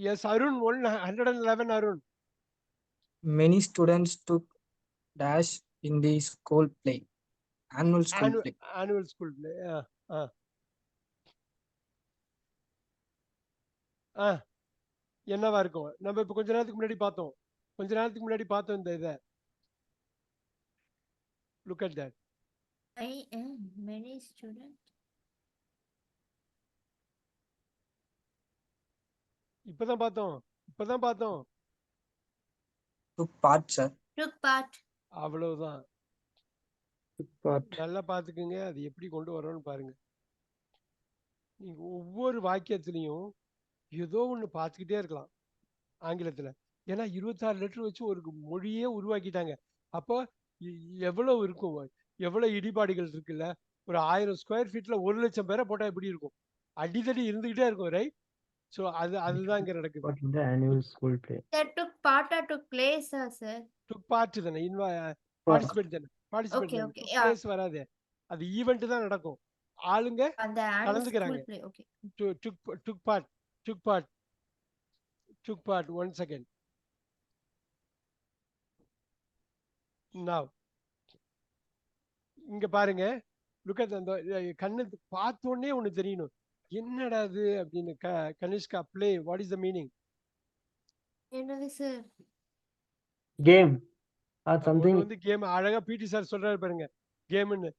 Yes, Arun, 111, Arun. Many students took dash in the school play, annual school Annual play. annual school play. Uh, uh. என்னவா இருக்கும்? நம்ம இப்ப கொஞ்ச நேரத்துக்கு முன்னாடி பார்த்தோம். கொஞ்ச நேரத்துக்கு முன்னாடி பார்த்தோம் இந்த இத. Look at that. I am many student. இப்பதான் பார்த்தோம். இப்பதான் பார்த்தோம். Took part, sir. Took part. அவ்வளவுதான். Took part. நல்லா பார்த்துக்குங்க. அது எப்படி கொண்டு வரோம்னு பாருங்க. நீங்க ஒவ்வொரு வாக்கியத்திலையும் ஏதோ ஒண்ணு பார்த்துக்கிட்டே இருக்கலாம் ஆங்கிலத்துல. ஏன்னா 26 லெட்டர் வச்சு ஒரு மொழியே உருவாக்கிட்டாங்க. அப்போ எவ்வளவு இருக்கும்? எவ்வளவு இடிபாடுகள் இருக்குல்ல? ஒரு 1000 ஸ்கொயர் ஃபீட்ல 1,00,000 பேரை போட்டா எப்படி இருக்கும்? அடிதடி இருந்துகிட்டே இருக்கும், ரைட்? ஸோ அதுதான் இங்க நடக்குது. What in the annual school play? That took part or took place, sir. Took part தானே, பார்ட்டிசிபேட் தானே, பார்ட்டிசிபேட் Okay, தானே. okay, டுக் yeah. பிளேஸ் வராது. அது ஈவெண்ட் தான் நடக்கும். ஆளுங்க And the annual கலந்துக்கிறாங்க. school play. Okay. Took part took part took part. 1 second. Now இங்க பாருங்க. லுக் அட் அந்த கண்ணு பார்த்த உடனே ஒண்ணு தெரியணும். என்னடா அது அப்படின்னு. Kanishka, play, what is the meaning? என்னது sir? Game or something. வந்து கேம். அழகா பிடி சார் சொல்றாரு பாருங்க, கேம்னு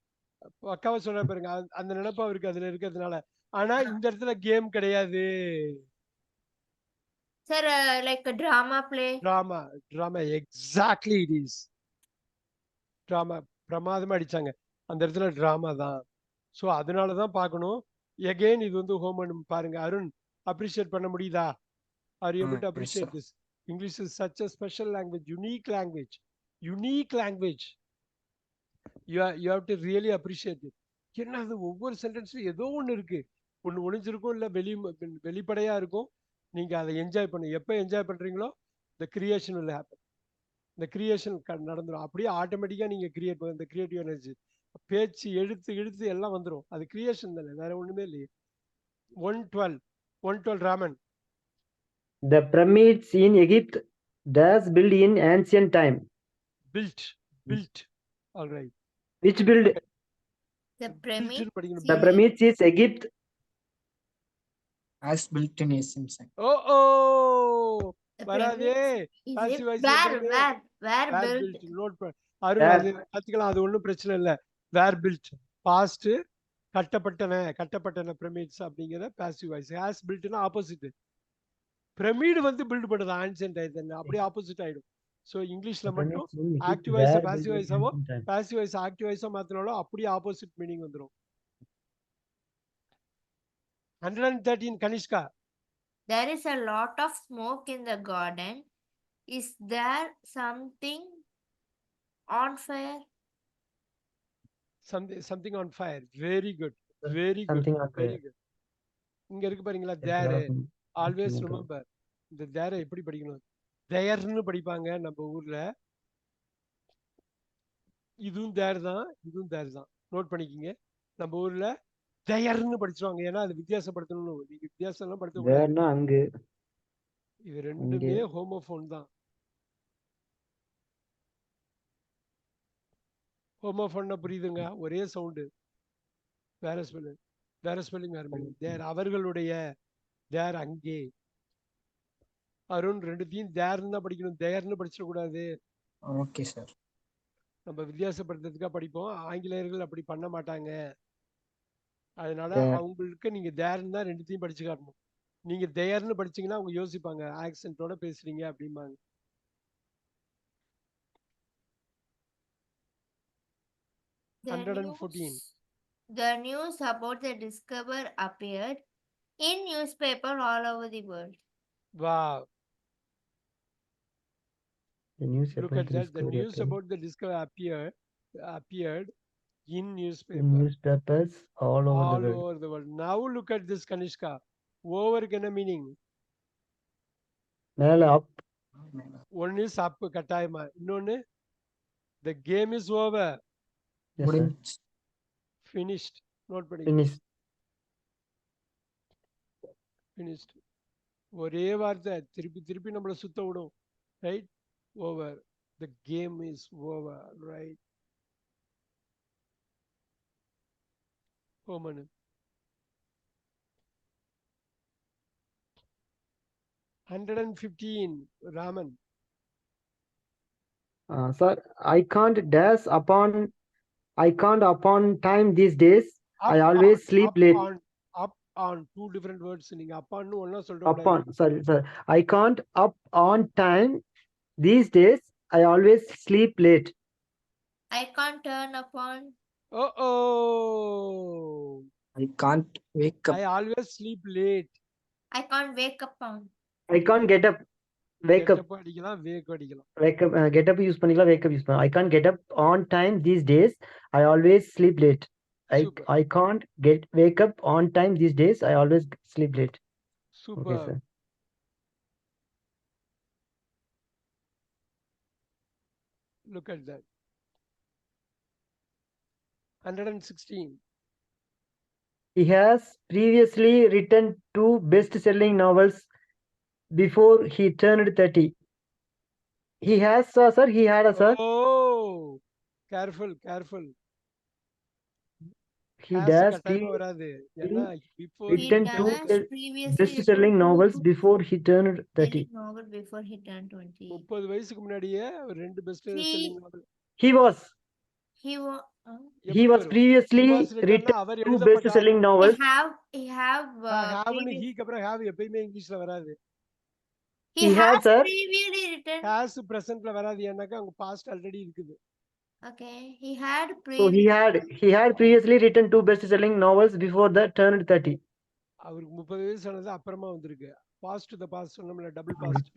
பக்காவா சொல்றாரு பாருங்க. அந்த நினைப்பு அவருக்கு அதுல இருக்கிறதுனால. ஆனா இந்த இடத்துல கேம் கிடையாது. Sir, like a drama play. Drama exactly it is. Drama பிரமாதமா அடிச்சாங்க. அந்த இடத்துல டிராமா தான். ஸோ அதனாலதான் பார்க்கணும். எகெயின் இது வந்து ஹோம் பாருங்க. அருண், அப்ரிஷியேட் பண்ண முடியுதா? Are you able to appreciate this? English is such a special language, unique language, unique language. You have to really appreciate it. என்ன அது, ஒவ்வொரு சென்டென்ஸ்ல ஏதோ ஒண்ணு இருக்கு. ஒண்ணு ஒளிஞ்சிருக்கும், இல்ல வெளிப்படையா இருக்கும். நீங்க அதை என்ஜாய் பண்ணுங்க. எப்ப என்ஜாய் பண்றீங்களோ the creation will happen. இந்த கிரியேஷன் நடந்துடும். அப்படியே ஆட்டோமேட்டிக்கா நீங்க கிரியேட் பண்ண இந்த கிரியேட்டிவ் எனர்ஜி, பேச்சு, எழுத்து எல்லாம் வந்துடும். அது கிரியேஷன் தானே, வேற ஒண்ணுமே இல்லையே. 112 Raman. The pyramids in Egypt was built in ancient time. built all right. Which build? The pyramid. படிக்கணும். The pyramids is Egypt. As built in ancient time. ஓ The வராதே. pyramids is Passive it? voice Where வந்துருமே. built? Note Arun, அது பாத்துக்கலாம். அது ஒண்ணும் பிரச்சனை இல்ல. Were built past. கட்டப்பட்டன பிரமிட்ஸ் அப்படிங்கிற பாசிவ் வாய்ஸ். ஹேஸ் பில்ட்னா ஆப்போசிட். பிரமிட் வந்து பில்ட் பண்ணது ஆன்சியன்ட் ஆயிடுது, அப்படியே ஆப்போசிட் ஆயிடும். ஸோ இங்கிலீஷ்ல மட்டும் ஆக்டிவ் வாய்ஸை பாசிவ் வாய்ஸாவோ, பாசிவ் வாய்ஸ் ஆக்டிவ் வாய்ஸா மாத்தினாலும் அப்படியே ஆப்போசிட் மீனிங் வந்துடும். 113 Kanishka. There is a lot of smoke in the garden. Is there something on fire? Something on fire. Very good. Very good. Something on Very fire. good. இங்க இருக்கு பாருங்களா, There's a lot தேர். of always okay. Remember, இந்த தேரை எப்படி படிக்கணும்? தேர்னு படிப்பாங்க நம்ம ஊர்ல. இதுவும் தேர் தான், இதுவும் தேர் தான். நோட் பண்ணிக்கிங்க. நம்ம ஊர்ல தேர்னு படிச்சிருவாங்க. ஏன்னா அது வித்தியாசப்படுத்தணும். நீங்க வித்தியாசம் எல்லாம் படுத்த கூடாது. Where na அங்கு. இது ரெண்டுமே ஹோமோஃபோன் தான். ஹோமோஃபோன்னா புரியுதுங்க? ஒரே சவுண்டு, வேற ஸ்பெல்லிங், வேற மீனிங். தேர் அவர்களுடைய, தேர் அங்கே. அருண், ரெண்டுத்தையும் தேர்னு தான் படிக்கணும், தேர்னு படிச்சிடக்கூடாது. Okay, sir. நம்ம வித்தியாசப்படுத்துறதுக்காக படிப்போம். ஆங்கிலேயர்கள் அப்படி பண்ண மாட்டாங்க. அதனால அவங்களுக்கு நீங்க தேர்னு தான் ரெண்டுத்தையும் படிச்சு காட்டணும். நீங்க தேர்னு படிச்சீங்கன்னா அவங்க யோசிப்பாங்க, ஆக்சென்ட்டோட பேசுறீங்க அப்படிம்பாங்க. The 114. The news about the discovery appeared in newspaper all over the world. Wow. The news Look about at the that. The discovery news appeared about the discovery appeared in newspaper in newspapers all over the world. over the world. Now look at this, Kanishka. Over என்ன meaning? மேல up. One is up, கட்டாயமா. இன்னொன்னு, the game is over. Yes, sir. Finished. Note பண்ணி. Finish. Finished. ஒரே வார்த்தை திருப்பி திருப்பி நம்மள சுத்த விடும். Right? Over. The game is over. Right? ஹோமனு. 115 Raman. Sir, I can't dash upon time these days. I always sleep late. Up on two different words. நீங்க அப்பான்னு ஒண்ணா சொல்ற Upon, sorry, sir. I can't up on time these days. I always sleep late. I can't turn upon. Oh. I can't wake up. I always sleep late. I can't wake up on. I can't get up. Wake up. அடிக்கலாம், wake அடிக்கலாம். Wake up. Get up use பண்ணிக்கலாம், wake up use பண்ணலாம். I can't get up on time these days. I always sleep late. Super. I can't wake up on time these days. I always sleep late. Super. Okay, sir. Look at that. 116. He has previously written 2 best-selling novels before he turned 30. He has, sir. He had a, sir. Oh, careful. He Has does கட்டாயமா வராது. ஏன்னா before He written 2 does previously best-selling written novels two before he turned 30. best-selling novel before he turned 20. 30 வயசுக்கு முன்னாடியே ஒரு 2 best selling novel. He was previously written அவர் 2 எழுதப்பட்ட best-selling novels. he have ஹேவ்னு ஹீக்கு அப்புறம் have எப்பயுமே இங்கிலீஷ்ல வராது. he he has, has sir. previously written. Has பிரசன்ட்ல வராது. ஏன்னாக்கா அங்க பாஸ்ட் ஆல்ரெடி இருக்குது. Okay, he had So he had previously written 2 best-selling novels before the turned 30. அவருக்கு 30 வயசு ஆனது அப்புறமா வந்திருக்கு. பாஸ்ட் டு த பாஸ்ட் சொன்னோம்ல, டபுள் பாஸ்ட்.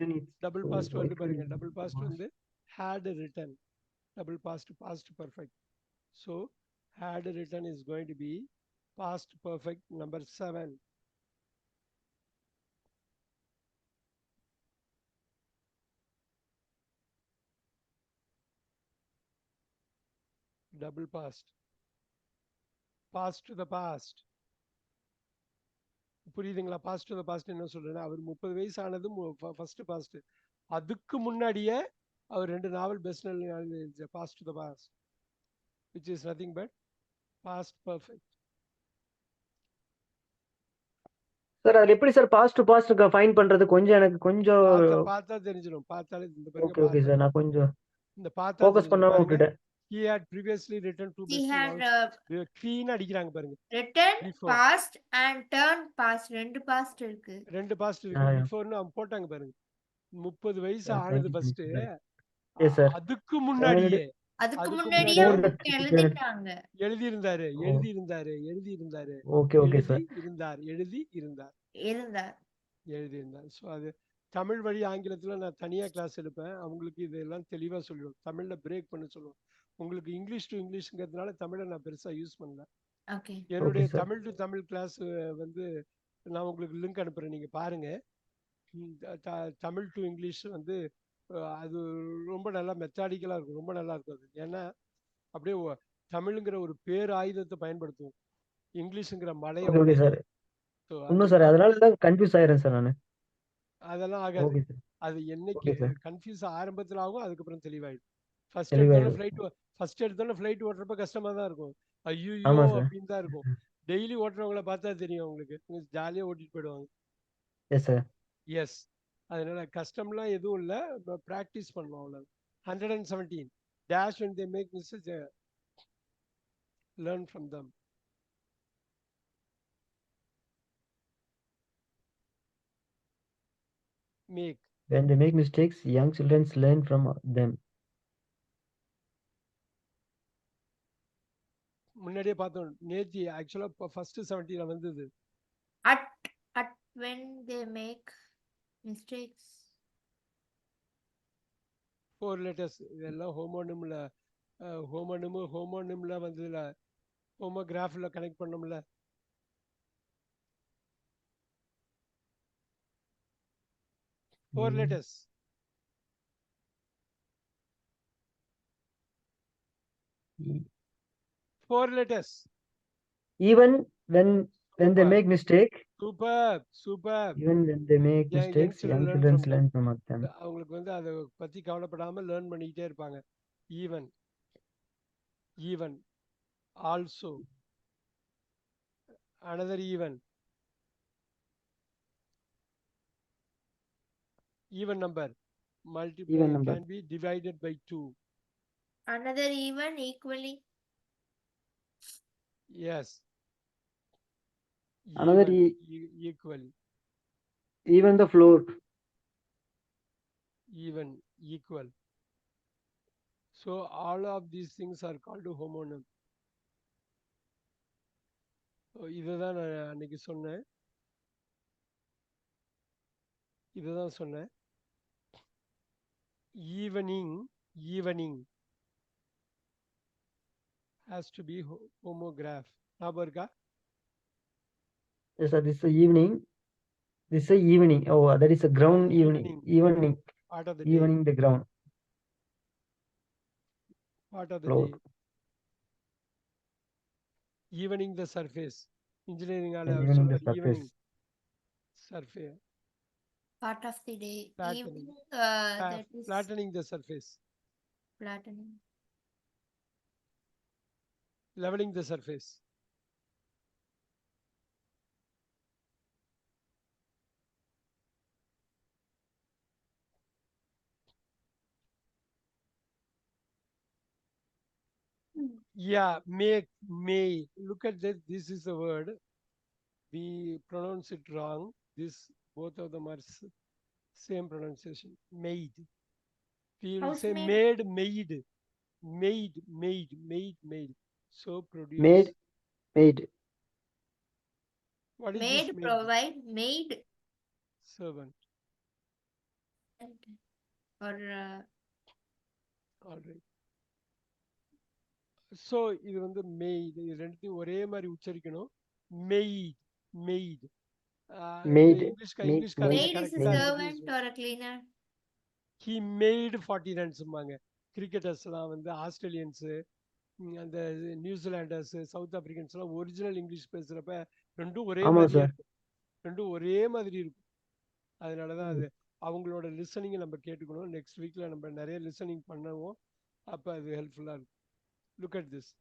டபுள் பாஸ்ட் வந்து பாருங்க, டபுள் பாஸ்ட் வந்து had written. Double past perfect. So had written is going to be past perfect number 7. Double past to the past. புரியுதுங்களா? பாஸ்ட் டு த பாஸ்ட் என்ன சொல்றேன்னா, அவர் 30 வயசு ஆனது first past. அதுக்கு முன்னாடியே அவர் 2 நாவல் பெஸ்ட் எழுதிருச்சு, past to the past, which is nothing but past perfect. Sir அது எப்படி sir past to past find பண்றது? கொஞ்சம் எனக்கு கொஞ்சம் பார்த்தா தெரிஞ்சிடும். பார்த்தாலே இந்த ஓகே ஓகே சார், நான் கொஞ்சம் இந்த பார்த்தா ஃபோக்கஸ் பண்ணாம விட்டுட்டேன். he had previously written 2 he best had novels. clean அடிக்குறாங்க பாருங்க. written Before. past and turned past. ரெண்டு past இருக்கு. 2 பாஸ்ட் இருக்கு. பிஃபோர்னு அவங்க போட்டாங்க பாருங்க. 30 வயசு ஆனது ஃபர்ஸ்ட். Yes sir. அதுக்கு முன்னாடியே book எழுதிட்டாங்க. எழுதி இருந்தாரு. Okay okay sir. எழுதி இருந்தார். சோ அது தமிழ் வழி ஆங்கிலத்துல நான் தனியா கிளாஸ் எடுப்பேன். அவங்களுக்கு இதெல்லாம் தெளிவா சொல்லிடுவோம். தமிழ்ல பிரேக் பண்ண சொல்லுவோம். உங்களுக்கு இங்கிலீஷ் டு இங்கிலீஷ்ங்கிறதுனால தமிழை நான் பெருசா யூஸ் பண்ணல. என்னுடைய தமிழ் டு தமிழ் கிளாஸ் வந்து நான் உங்களுக்கு லிங்க் அனுப்புறேன், நீங்க பாருங்க. தமிழ் டு இங்கிலீஷ் வந்து அது ரொம்ப நல்லா மெத்தாடிக்கலா இருக்கும். ரொம்ப நல்லா இருக்கும் அது. ஏன்னா அப்படியே தமிழ்ங்கிற ஒரு பேர் ஆயுதத்தை பயன்படுத்துவோம், இங்கிலீஷ்ங்கிற மலையை. இன்னும் சார் அதனால தான் கன்ஃபியூஸ் ஆயிரேன் சார் நானு. அதெல்லாம் ஆகாது. அது என்னைக்கு கன்ஃபியூஸ் ஆரம்பத்துல ஆகும், அதுக்கப்புறம் தெளிவாயிடும். ஃபர்ஸ்ட் எடுத்தோன்னே ஃப்ளைட் ஓட்டுறப்ப கஷ்டமா தான் இருக்கும். ஐயோ அப்படின்னு தான் இருக்கும். டெய்லி ஓட்டுறவங்கள பார்த்தா தெரியும் உங்களுக்கு, ஜாலியா ஓட்டிட்டு போயிடுவாங்க. எஸ், அதனால கஷ்டம்லாம் எதுவும் இல்லை, ப்ராக்டிஸ் பண்ணணும் அவ்வளவு. 117 dash when they make mistakes, learn from them. When they make mistakes, young children learn from them. முன்னாடியே பார்த்தோம் நேத்தி. ஆக்சுவலா ஃபர்ஸ்ட் 70ல வந்தது. at when they make mistakes. 4 letters. இதெல்லாம் ஹோமோனிம்ல வந்ததுல ஹோமோகிராஃப்ல கனெக்ட் பண்ணோம்ல. Four letters. Even when they make mistake, super Even when they make young mistakes, children young learn children from learn them. from them. அவங்களுக்கு வந்து அதை பத்தி கவலைப்படாம லேர்ன் பண்ணிக்கிட்டே இருப்பாங்க. Even also another even number multiply Even number. can be divided by 2. Another even equally. Yes. Another equal. Even the floor. Even equal. So all of these things are called homonym. இதுதான் நான் அன்னைக்கு சொன்னேன். இதுதான் சொன்னேன். evening has to be homograph. ஞாபகம் இருக்கா? Yes, sir. This is evening. This is evening. Oh, that is a ground evening. Evening. Part of the Evening day. the ground. Part of the Floor. day. Evening the surface. Engineering And evening the surface. evening surface. Part of the day. Flattening. Evening, that is Flattening the surface. flattening. Leveling the surface. Yeah, may. Look at this. This is a word. We pronounce it wrong. This, both of them are same pronunciation. Made. We will say Housemaid. made. So produce. Made. What is Maid, this made? provide, maid. Servant. Or All right. So இது வந்து made. இது ரெண்டுத்தையும் ஒரே மாதிரி உச்சரிக்கணும். Made. Made. English Made. maid is a correct. servant or a cleaner. He made 40 runs. Cricketers எல்லாம் வந்து Australians, அந்த New Zealanders, south Africans எல்லாம் ஒரிஜினல் இங்கிலீஷ் பேசுறப்ப ரெண்டும் ஒரே மாதிரி இருக்கும். ரெண்டும் ஒரே மாதிரி இருக்கும். அதனாலதான் அது அவங்களோட லிசனிங்கை நம்ம கேட்டுக்கணும். நெக்ஸ்ட் வீக்ல நம்ம நிறைய லிசனிங் பண்ணுவோம். அப்ப அது ஹெல்ப்ஃபுல்லா இருக்கும். Look at this.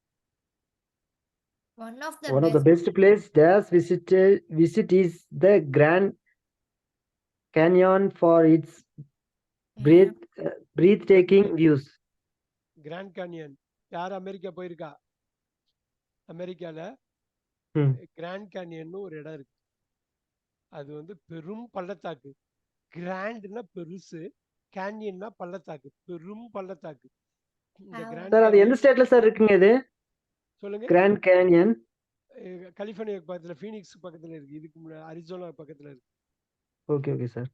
One of the best place Dash visit is the Grand Canyon for its breathtaking views. Grand Canyon. யார் அமெரிக்கா போயிருக்கா? அமெரிக்கால கிராண்ட் கேனியன் ஒரு இடம் இருக்கு. அது வந்து பெரும் பள்ளத்தாக்கு. கிராண்ட்னா பெருசு, கேனியன்னா பள்ளத்தாக்கு, பெரும் பள்ளத்தாக்கு. இந்த சார் அது எந்த ஸ்டேட்ல சார் இருக்குங்க இது? சொல்லுங்க. கிராண்ட் கேனியன் கலிபோர்னியா பக்கத்துல, ஃபீனிக்ஸ் பக்கத்துல இருக்கு. இதுக்கு முன்னாடி அரிசோனா பக்கத்துல இருக்கு. Okay sir.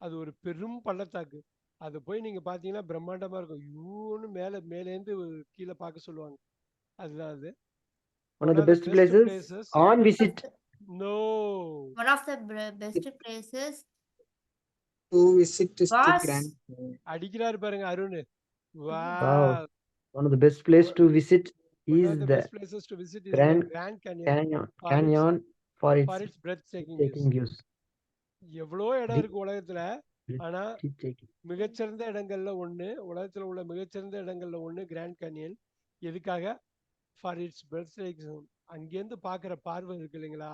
அது ஒரு பெரும் பள்ளத்தாக்கு. அது போய் நீங்க பாத்தீங்கன்னா பிரம்மாண்டமா இருக்கும். யூன்னு மேலேந்து கீழே பார்க்க சொல்லுவாங்க. அதுதான் அது. One of the best places on visit. No. One of the best places to visit is the Grand. அடிக்கிறாரு பாருங்க Arun. Wow. One of the best place to visit is the Grand Canyon for its breathtaking views. எவ்வளோ இடம் இருக்கு உலகத்துல. ஆனா மிகச்சிறந்த இடங்கள்ல ஒண்ணு, உலகத்துல உள்ள மிகச்சிறந்த இடங்கள்ல ஒண்ணு கிராண்ட் கேனியன். எதுக்காக? For it's breathtaking. அங்கேருந்து பாக்குற பார்வை இருக்கு இல்லைங்களா,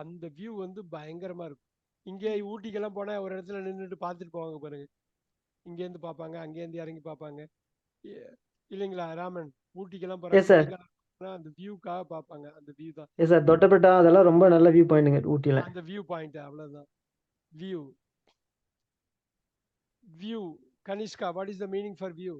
அந்த வியூ வந்து பயங்கரமா இருக்கும். இங்கே ஊட்டிக்கெல்லாம் போனா ஒரு இடத்துல நின்றுட்டு பார்த்துட்டு போவாங்க பாருங்க. இங்கேருந்து பார்ப்பாங்க, அங்கேருந்து இறங்கி பார்ப்பாங்க இல்லைங்களா ராமன்? ஊட்டிக்கெல்லாம் போறாங்க, அந்த வியூக்காக பார்ப்பாங்க. அந்த வியூ தான். Yes sir. தொட்டபெட்டா அதெல்லாம் ரொம்ப நல்ல வியூ பாயிண்ட்ங்க ஊட்டில. அந்த வியூ பாயிண்ட் அவ்வளவுதான். View. Kanishka, what is the meaning for view?